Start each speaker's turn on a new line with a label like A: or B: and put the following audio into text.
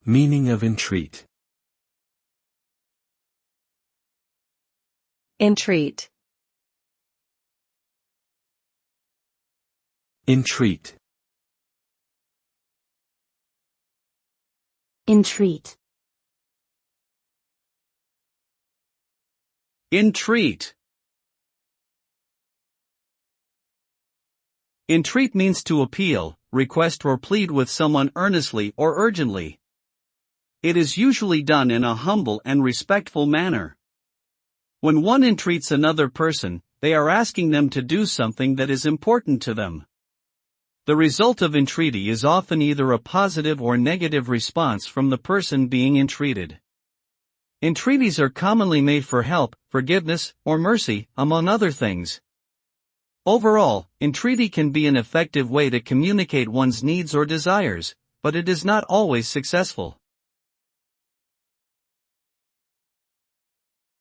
A: Meaning of entreat.
B: Entreat.
A: Entreat.
C: Entreat.
D: Entreat. Entreat means to appeal, request or plead with someone earnestly or urgently. It is usually done in a humble and respectful manner. When one entreats another person, they are asking them to do something that is important to them. The result of entreaty is often either a positive or negative response from the person being entreated. Entreaties are commonly made for help, forgiveness, or mercy, among other things. Overall, entreaty can be an effective way to communicate one's needs or desires, but it is not always successful.